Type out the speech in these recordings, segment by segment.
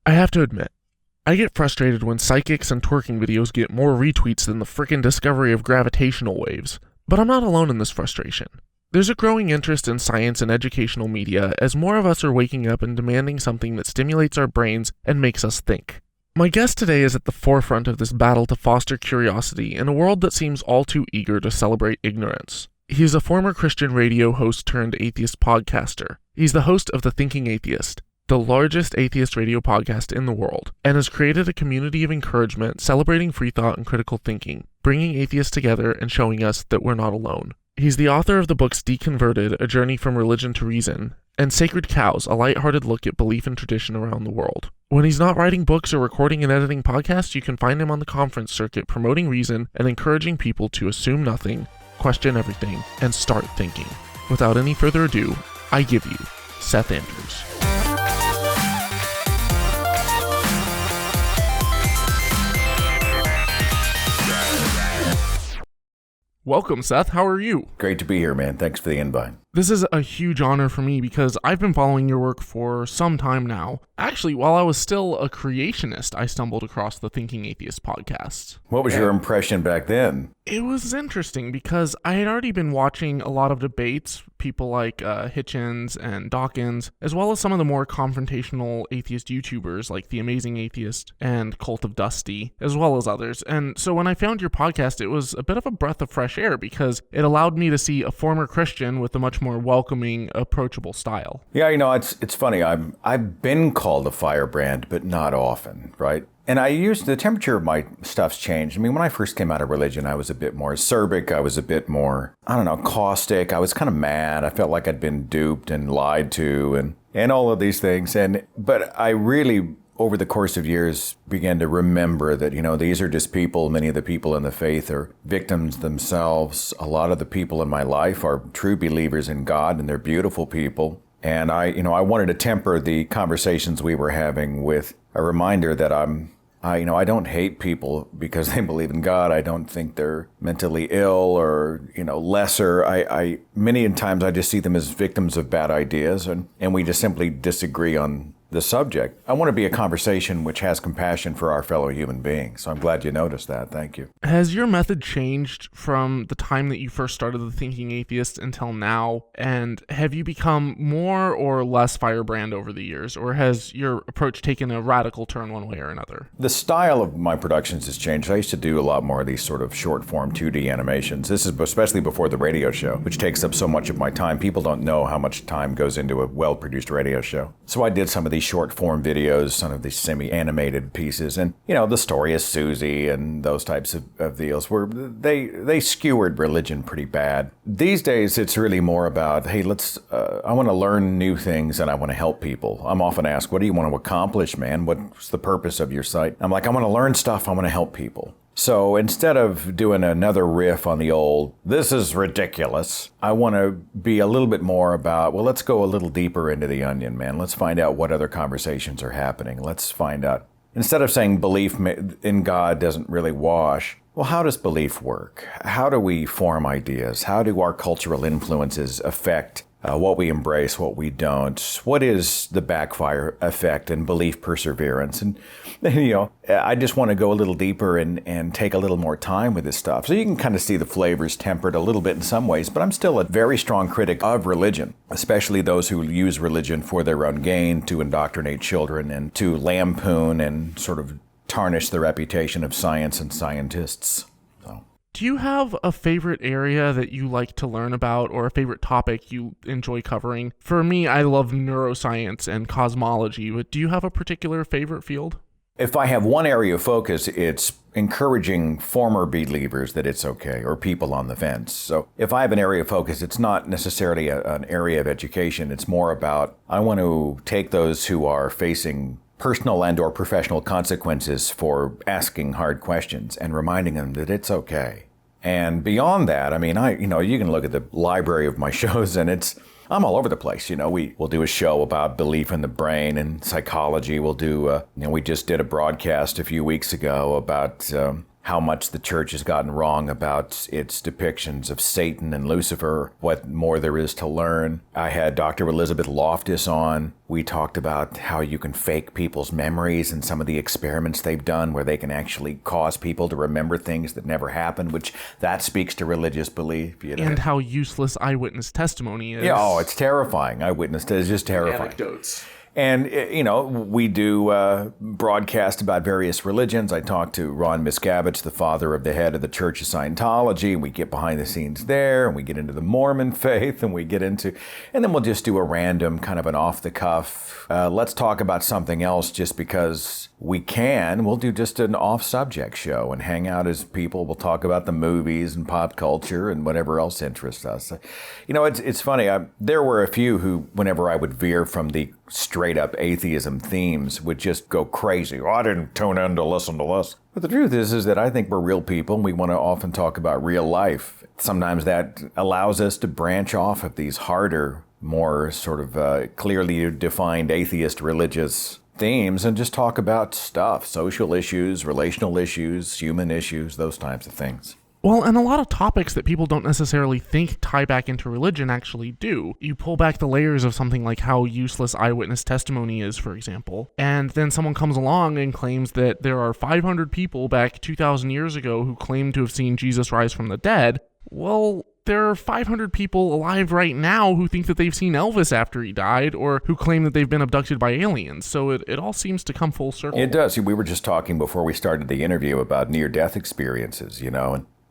I have to admit, I get frustrated when psychics and twerking videos get more retweets than the frickin' discovery of gravitational waves. But I'm not alone in this frustration. There's a growing interest in science and educational media as more of us are waking up and demanding something that stimulates our brains and makes us think. My guest today is at the forefront of this battle to foster curiosity in a world that seems all too eager to celebrate ignorance. He's a former Christian radio host turned atheist podcaster. He's the host of the Thinking Atheist, the largest atheist radio podcast in the world, and has created a community of encouragement celebrating free thought and critical thinking, bringing atheists together and showing us that we're not alone. He's the author of the books Deconverted, A Journey from Religion to Reason, and Sacred Cows, a lighthearted look at belief and tradition around the world. When he's not writing books or recording and editing podcasts, you can find him on the conference circuit promoting reason and encouraging people to assume nothing, question everything, and start thinking. Without any further ado, I give you Seth Andrews. Welcome, Seth. How are you? Great to be here, man. Thanks for the invite. This is a huge honor for me because I've been following your work for some time now. Actually, while I was still a creationist, I stumbled across the Thinking Atheist podcast. What was your impression back then? It was interesting because I had already been watching a lot of debates, people like Hitchens and Dawkins, as well as some of the more confrontational atheist YouTubers like The Amazing Atheist and Cult of Dusty, as well as others. And so when I found your podcast, it was a bit of a breath of fresh air because it allowed me to see a former Christian with a much more welcoming, approachable style. Yeah, it's funny. I've been called a firebrand, but not often, right? And the temperature of my stuff's changed. I mean, when I first came out of religion, I was a bit more acerbic. I was a bit more, caustic. I was kind of mad. I felt like I'd been duped and lied to and all of these things. But I really, over the course of years, began to remember that, these are just people. Many of the people in the faith are victims themselves. A lot of the people in my life are true believers in God, and they're beautiful people. And I wanted to temper the conversations we were having with a reminder that I don't hate people because they believe in God. I don't think they're mentally ill or, lesser. Many times I just see them as victims of bad ideas and we just simply disagree on the subject. I want to be a conversation which has compassion for our fellow human beings. So I'm glad you noticed that. Thank you. Has your method changed from the time that you first started the Thinking Atheist until now? And have you become more or less firebrand over the years? Or has your approach taken a radical turn one way or another? The style of my productions has changed. I used to do a lot more of these sort of short form 2D animations. This is especially before the radio show, which takes up so much of my time. People don't know how much time goes into a well-produced radio show. So I did some of these short form videos, some of these semi-animated pieces, and the story of Susie and those types of deals where they skewered religion pretty bad. These days it's really more about, hey, I want to learn new things and I want to help people. I'm often asked, what do you want to accomplish, man? What's the purpose of your site? I'm like, I want to learn stuff, I want to help people. So instead of doing another riff on the old, this is ridiculous, I want to be a little bit more about, well, let's go a little deeper into the onion, man. Let's find out what other conversations are happening. Let's find out. Instead of saying belief in God doesn't really wash, well, how does belief work? How do we form ideas? How do our cultural influences affect what we embrace, what we don't? What is the backfire effect and belief perseverance? And, I just want to go a little deeper and take a little more time with this stuff. So you can kind of see the flavors tempered a little bit in some ways, but I'm still a very strong critic of religion, especially those who use religion for their own gain, to indoctrinate children and to lampoon and sort of tarnish the reputation of science and scientists. Do you have a favorite area that you like to learn about or a favorite topic you enjoy covering? For me, I love neuroscience and cosmology, but do you have a particular favorite field? If I have one area of focus, it's encouraging former believers that it's okay, or people on the fence. So if I have an area of focus, it's not necessarily an area of education. It's more about, I want to take those who are facing personal and or professional consequences for asking hard questions and reminding them that it's okay. And beyond that, you can look at the library of my shows and I'm all over the place. We'll do a show about belief in the brain and psychology. We'll do, we just did a broadcast a few weeks ago about how much the church has gotten wrong about its depictions of Satan and Lucifer, what more there is to learn. I had Dr. Elizabeth Loftus on. We talked about how you can fake people's memories and some of the experiments they've done where they can actually cause people to remember things that never happened, which that speaks to religious belief. And how useless eyewitness testimony is. Yeah, it's terrifying. Eyewitness is just terrifying. Anecdotes. And, we do broadcast about various religions. I talked to Ron Miscavige, the father of the head of the Church of Scientology, and we get behind the scenes there, and we get into the Mormon faith, and then we'll just do a random kind of an off-the-cuff, let's talk about something else just because we can. We'll do just an off-subject show and hang out as people. We'll talk about the movies and pop culture and whatever else interests us. It's funny. There were a few who, whenever I would veer from the straight-up atheism themes, would just go crazy. I didn't tune in to listen to this. But the truth is that I think we're real people, and we want to often talk about real life. Sometimes that allows us to branch off of these harder, more sort of clearly defined atheist religious themes and just talk about stuff, social issues, relational issues, human issues, those types of things. Well, and a lot of topics that people don't necessarily think tie back into religion actually do. You pull back the layers of something like how useless eyewitness testimony is, for example, and then someone comes along and claims that there are 500 people back 2,000 years ago who claim to have seen Jesus rise from the dead. Well, there are 500 people alive right now who think that they've seen Elvis after he died, or who claim that they've been abducted by aliens. So it all seems to come full circle. It does. We were just talking before we started the interview about near-death experiences,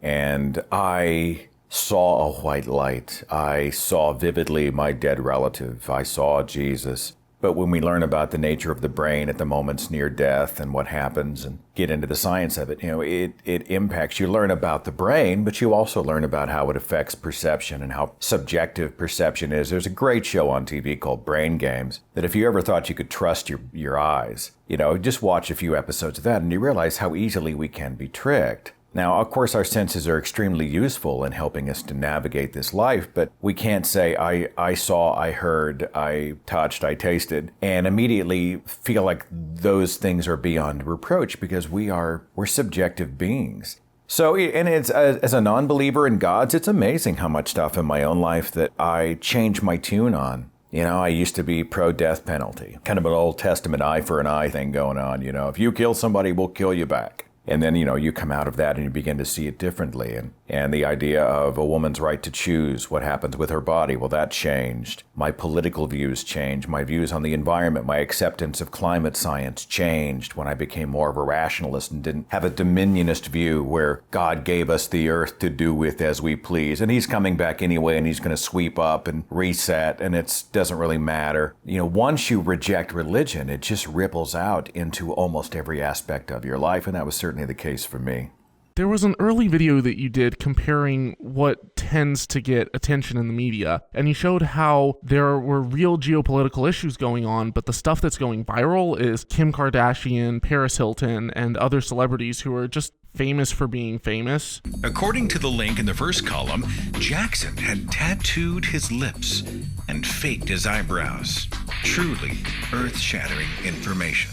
and I saw a white light. I saw vividly my dead relative. I saw Jesus. But when we learn about the nature of the brain at the moments near death and what happens and get into the science of it, it impacts. You learn about the brain, but you also learn about how it affects perception and how subjective perception is. There's a great show on TV called Brain Games that if you ever thought you could trust your eyes, just watch a few episodes of that and you realize how easily we can be tricked. Now, of course, our senses are extremely useful in helping us to navigate this life, but we can't say, I saw, I heard, I touched, I tasted, and immediately feel like those things are beyond reproach because we're subjective beings. So, and it's as a non-believer in gods, it's amazing how much stuff in my own life that I change my tune on. I used to be pro-death penalty, kind of an Old Testament eye for an eye thing going on. If you kill somebody, we'll kill you back. And then, you come out of that and you begin to see it differently. And the idea of a woman's right to choose what happens with her body, well, that changed. My political views changed. My views on the environment, my acceptance of climate science changed when I became more of a rationalist and didn't have a dominionist view where God gave us the earth to do with as we please. And he's coming back anyway, and he's going to sweep up and reset, and it doesn't really matter. Once you reject religion, it just ripples out into almost every aspect of your life, and that was certainly the case for me. There was an early video that you did comparing what tends to get attention in the media, and you showed how there were real geopolitical issues going on, but the stuff that's going viral is Kim Kardashian, Paris Hilton, and other celebrities who are just famous for being famous. According to the link in the first column, Jackson had tattooed his lips and faked his eyebrows. Truly earth-shattering information.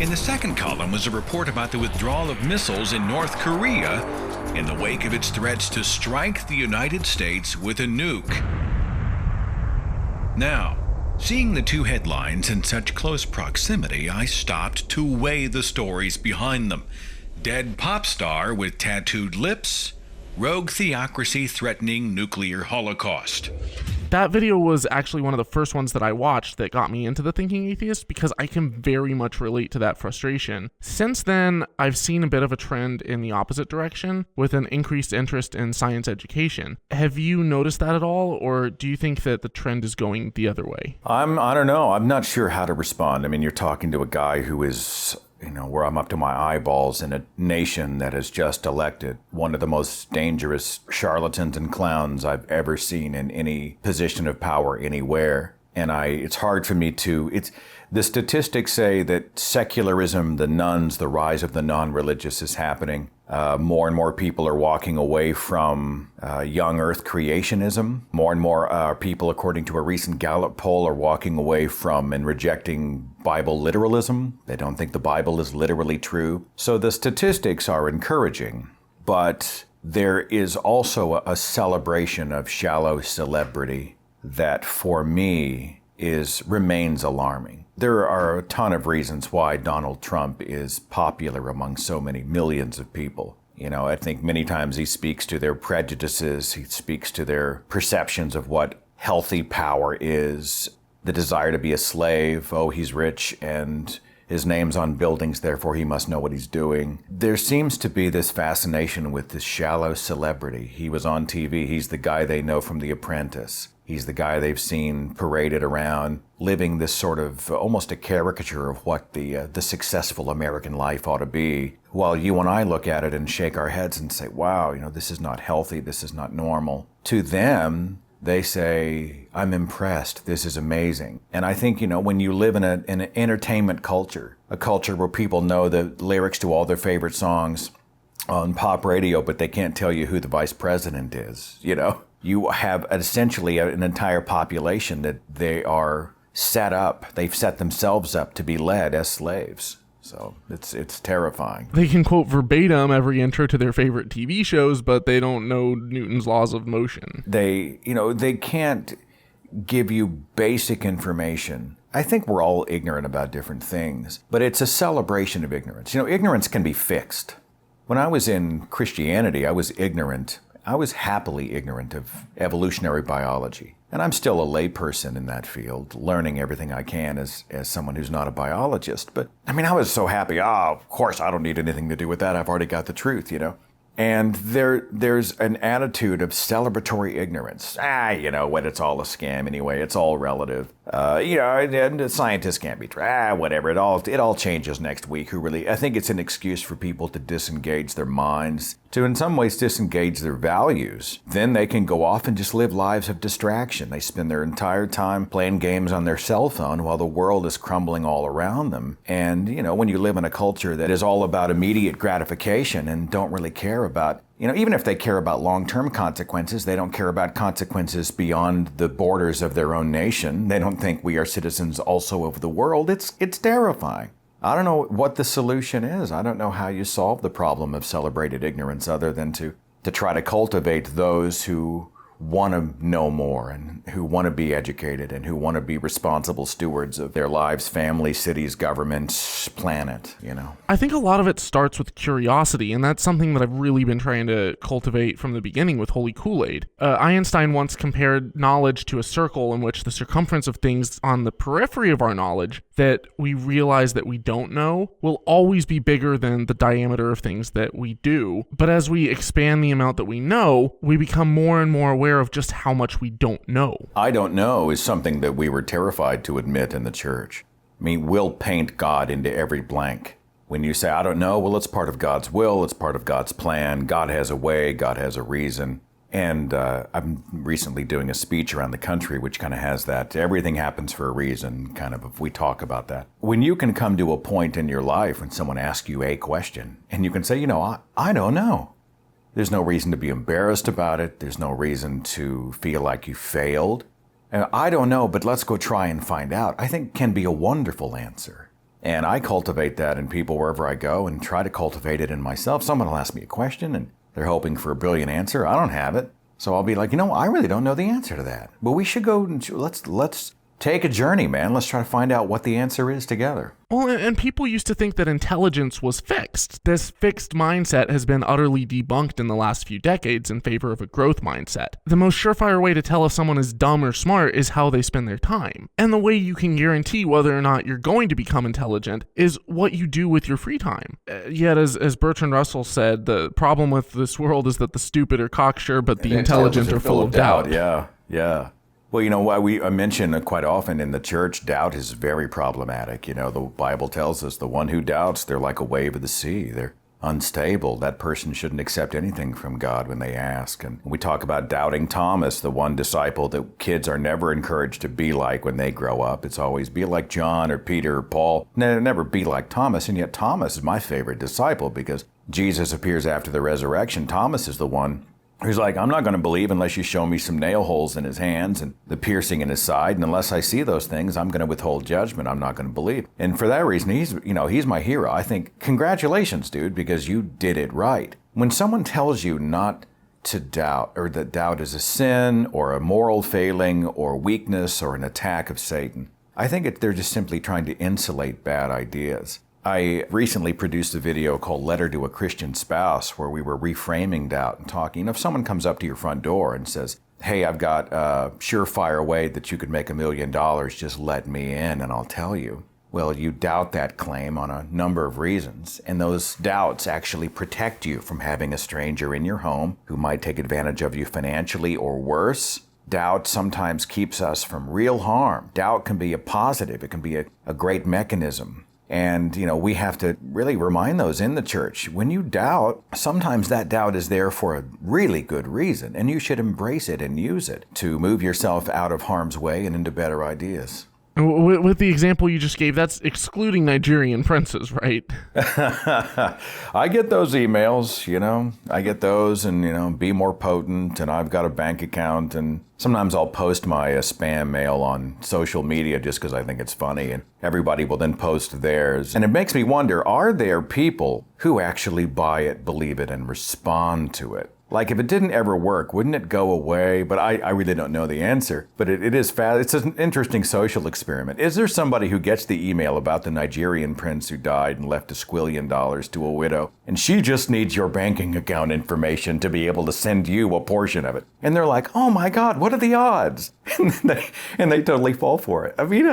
In the second column was a report about the withdrawal of missiles in North Korea in the wake of its threats to strike the United States with a nuke. Now, seeing the two headlines in such close proximity, I stopped to weigh the stories behind them. Dead pop star with tattooed lips, rogue theocracy threatening nuclear holocaust. That video was actually one of the first ones that I watched that got me into the Thinking Atheist because I can very much relate to that frustration. Since then, I've seen a bit of a trend in the opposite direction with an increased interest in science education. Have you noticed that at all, or do you think that the trend is going the other way? I don't know. I'm not sure how to respond. I mean, you're talking to a guy who is where I'm up to my eyeballs in a nation that has just elected one of the most dangerous charlatans and clowns I've ever seen in any position of power anywhere. And it's hard for me the statistics say that secularism, the nuns, the rise of the non-religious is happening. More and more people are walking away from young earth creationism. More and more people, according to a recent Gallup poll, are walking away from and rejecting Bible literalism. They don't think the Bible is literally true. So the statistics are encouraging, but there is also a celebration of shallow celebrity that, for me, remains alarming. There are a ton of reasons why Donald Trump is popular among so many millions of people. I think many times he speaks to their prejudices, he speaks to their perceptions of what healthy power is, the desire to be a slave. Oh, he's rich and his name's on buildings, therefore he must know what he's doing. There seems to be this fascination with this shallow celebrity. He was on TV, he's the guy they know from The Apprentice. He's the guy they've seen paraded around, living this sort of almost a caricature of what the successful American life ought to be, while you and I look at it and shake our heads and say, wow, this is not healthy, this is not normal. To them, they say, I'm impressed, this is amazing. And I think, when you live in an entertainment culture, a culture where people know the lyrics to all their favorite songs on pop radio, but they can't tell you who the vice president is, You have essentially an entire population that they've set themselves up to be led as slaves. So it's terrifying. They can quote verbatim every intro to their favorite TV shows, but they don't know Newton's laws of motion. They can't give you basic information. I think we're all ignorant about different things, but it's a celebration of ignorance. Ignorance can be fixed. When I was in Christianity, I was ignorant. I was happily ignorant of evolutionary biology. And I'm still a layperson in that field, learning everything I can as someone who's not a biologist. But, I was so happy. Of course, I don't need anything to do with that. I've already got the truth, And there's an attitude of celebratory ignorance. What, it's all a scam anyway. It's all relative. And scientists can't be true. Whatever. It all changes next week. I think it's an excuse for people to disengage their minds, to in some ways disengage their values. Then they can go off and just live lives of distraction. They spend their entire time playing games on their cell phone while the world is crumbling all around them. And, when you live in a culture that is all about immediate gratification and don't really care about, even if they care about long-term consequences, they don't care about consequences beyond the borders of their own nation. They don't think we are citizens also of the world. It's terrifying. I don't know what the solution is. I don't know how you solve the problem of celebrated ignorance other than to try to cultivate those who want to know more and who want to be educated and who want to be responsible stewards of their lives, families, cities, governments, planet, I think a lot of it starts with curiosity, and that's something that I've really been trying to cultivate from the beginning with Holy Koolaid. Einstein once compared knowledge to a circle in which the circumference of things on the periphery of our knowledge that we realize that we don't know will always be bigger than the diameter of things that we do. But as we expand the amount that we know, we become more and more aware of just how much we don't know. I don't know is something that we were terrified to admit in the church. We'll paint God into every blank. When you say, I don't know, well, it's part of God's will, it's part of God's plan. God has a way, God has a reason. And I'm recently doing a speech around the country which kind of has that. Everything happens for a reason, kind of, if we talk about that. When you can come to a point in your life when someone asks you a question, and you can say, I don't know. There's no reason to be embarrassed about it. There's no reason to feel like you failed. And I don't know, but let's go try and find out, I think can be a wonderful answer. And I cultivate that in people wherever I go and try to cultivate it in myself. Someone will ask me a question and they're hoping for a brilliant answer. I don't have it. So I'll be like, I really don't know the answer to that. But we should go and let's take a journey, man. Let's try to find out what the answer is together. Well, and people used to think that intelligence was fixed. This fixed mindset has been utterly debunked in the last few decades in favor of a growth mindset. The most surefire way to tell if someone is dumb or smart is how they spend their time. And the way you can guarantee whether or not you're going to become intelligent is what you do with your free time. Yet, as Bertrand Russell said, the problem with this world is that the stupid are cocksure, but the intelligent are full of doubt. Yeah. Well, I mention quite often in the church, doubt is very problematic. The Bible tells us the one who doubts, they're like a wave of the sea. unstable. That person shouldn't accept anything from God when they ask. And we talk about doubting Thomas, the one disciple that kids are never encouraged to be like when they grow up. It's always be like John or Peter or Paul. Never be like Thomas. And yet Thomas is my favorite disciple because Jesus appears after the resurrection. Thomas is the one who's like, I'm not going to believe unless you show me some nail holes in his hands and the piercing in his side. And unless I see those things, I'm going to withhold judgment. I'm not going to believe. And for that reason, he's my hero. I think, congratulations, dude, because you did it right. When someone tells you not to doubt, or that doubt is a sin or a moral failing or weakness or an attack of Satan, I think they're just simply trying to insulate bad ideas. I recently produced a video called Letter to a Christian Spouse where we were reframing doubt and talking. If someone comes up to your front door and says, hey, I've got a surefire way that you could make $1 million, just let me in and I'll tell you. Well, you doubt that claim on a number of reasons, and those doubts actually protect you from having a stranger in your home who might take advantage of you financially or worse. Doubt sometimes keeps us from real harm. Doubt can be a positive. It can be a great mechanism. And, we have to really remind those in the church, when you doubt, sometimes that doubt is there for a really good reason, and you should embrace it and use it to move yourself out of harm's way and into better ideas. With the example you just gave, that's excluding Nigerian princes, right? I get those emails, I get those and, be more potent, and I've got a bank account, and sometimes I'll post my spam mail on social media just because I think it's funny, and everybody will then post theirs. And it makes me wonder, are there people who actually buy it, believe it, and respond to it? Like, if it didn't ever work, wouldn't it go away? But I really don't know the answer. But it is fast. It's an interesting social experiment. Is there somebody who gets the email about the Nigerian prince who died and left $1 squillion to a widow, and she just needs your banking account information to be able to send you a portion of it? And they're like, oh my God, what are the odds? And they totally fall for it. I mean,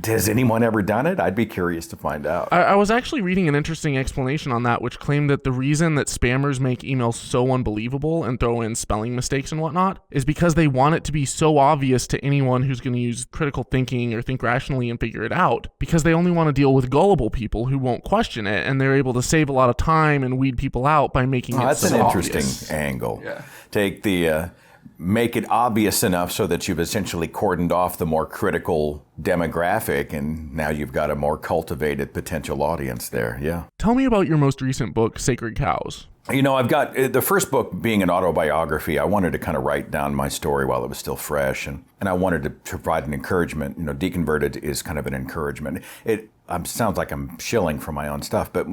has anyone ever done it? I'd be curious to find out. I was actually reading an interesting explanation on that, which claimed that the reason that spammers make emails so unbelievable and throw in spelling mistakes and whatnot is because they want it to be so obvious to anyone who's going to use critical thinking or think rationally and figure it out, because they only want to deal with gullible people who won't question it, and they're able to save a lot of time and weed people out by making it that's so an obvious. Interesting angle. Yeah. Take the make it obvious enough so that you've essentially cordoned off the more critical demographic, and now you've got a more cultivated potential audience there. Yeah. Tell me about your most recent book, Sacred Cows. I've got the first book being an autobiography. I wanted to kind of write down my story while it was still fresh, and I wanted to provide an encouragement. Deconverted is kind of an encouragement. It sounds like I'm shilling for my own stuff, but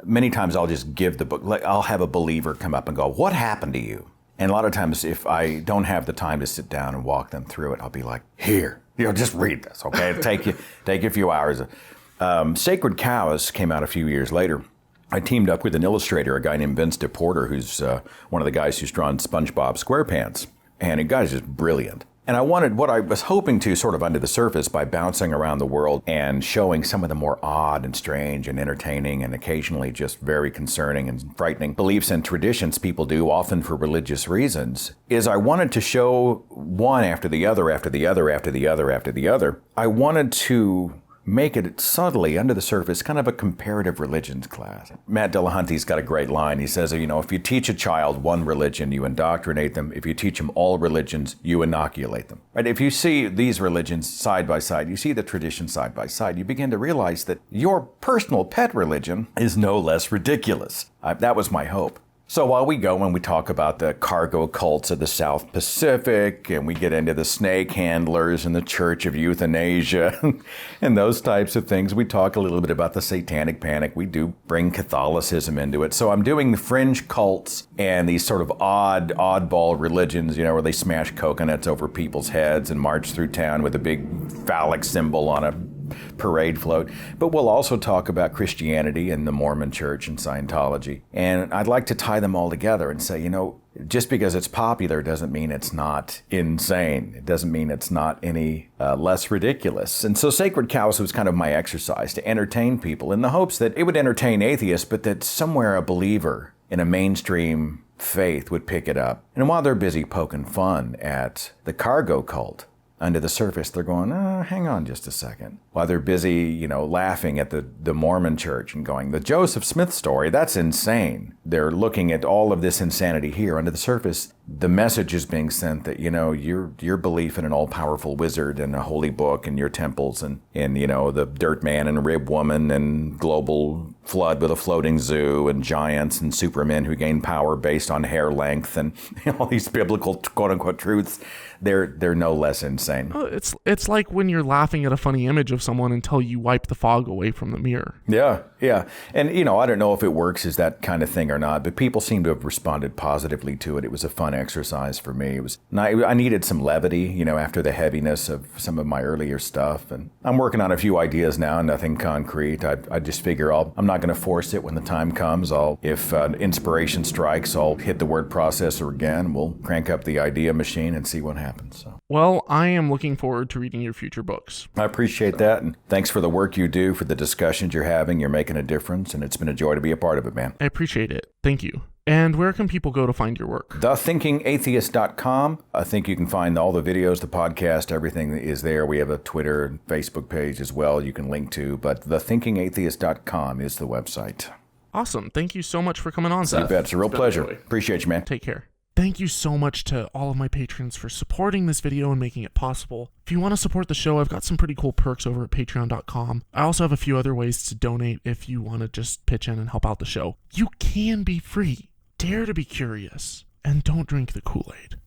many times I'll just give the book. Like, I'll have a believer come up and go, what happened to you? And a lot of times, if I don't have the time to sit down and walk them through it, I'll be like, here, just read this, okay? It'll take you a few hours. Sacred Cows came out a few years later. I teamed up with an illustrator, a guy named Vince DePorter, who's one of the guys who's drawn SpongeBob SquarePants. And the guy's just brilliant. And I wanted what I was hoping to sort of under the surface by bouncing around the world and showing some of the more odd and strange and entertaining and occasionally just very concerning and frightening beliefs and traditions people do, often for religious reasons, is I wanted to show one after the other, after the other, after the other, after the other. I wanted to make it subtly under the surface kind of a comparative religions class. Matt Dillahunty's got a great line. He says, if you teach a child one religion, you indoctrinate them. If you teach them all religions, you inoculate them. Right? If you see these religions side by side, you see the traditions side by side, you begin to realize that your personal pet religion is no less ridiculous. That was my hope. So while we go and we talk about the cargo cults of the South Pacific, and we get into the snake handlers and the Church of Euthanasia and those types of things, we talk a little bit about the Satanic Panic. We do bring Catholicism into it. So I'm doing the fringe cults and these sort of oddball religions, where they smash coconuts over people's heads and march through town with a big phallic symbol on a parade float. But we'll also talk about Christianity and the Mormon Church and Scientology. And I'd like to tie them all together and say, just because it's popular doesn't mean it's not insane. It doesn't mean it's not any less ridiculous. And so Sacred Cows was kind of my exercise to entertain people in the hopes that it would entertain atheists, but that somewhere a believer in a mainstream faith would pick it up. And while they're busy poking fun at the cargo cult, under the surface, they're going, hang on just a second. While they're busy, laughing at the Mormon church and going, the Joseph Smith story, that's insane. They're looking at all of this insanity here. Under the surface, the message is being sent that, your belief in an all-powerful wizard and a holy book and your temples and the dirt man and rib woman and global flood with a floating zoo and giants and supermen who gain power based on hair length and all these biblical quote-unquote truths, they're no less insane. Oh, it's like when you're laughing at a funny image of someone until you wipe the fog away from the mirror. Yeah. And, I don't know if it works as that kind of thing or not, but people seem to have responded positively to it. It was a fun exercise for me. I needed some levity, after the heaviness of some of my earlier stuff. And I'm working on a few ideas now, nothing concrete. I just figure I'm not going to force it when the time comes. If inspiration strikes, I'll hit the word processor again. We'll crank up the idea machine and see what happens. So. Well, I am looking forward to reading your future books. I appreciate that, and thanks for the work you do, for the discussions you're having. You're making a difference, and it's been a joy to be a part of it, man. I appreciate it. Thank you. And where can people go to find your work? TheThinkingAtheist.com. I think you can find all the videos, the podcast, everything is there. We have a Twitter and Facebook page as well you can link to, but TheThinkingAtheist.com is the website. Awesome. Thank you so much for coming on, Seth. You bet. It's a real pleasure. Appreciate you, man. Take care. Thank you so much to all of my patrons for supporting this video and making it possible. If you want to support the show, I've got some pretty cool perks over at patreon.com. I also have a few other ways to donate if you want to just pitch in and help out the show. You can be free. Dare to be curious. And don't drink the Kool-Aid.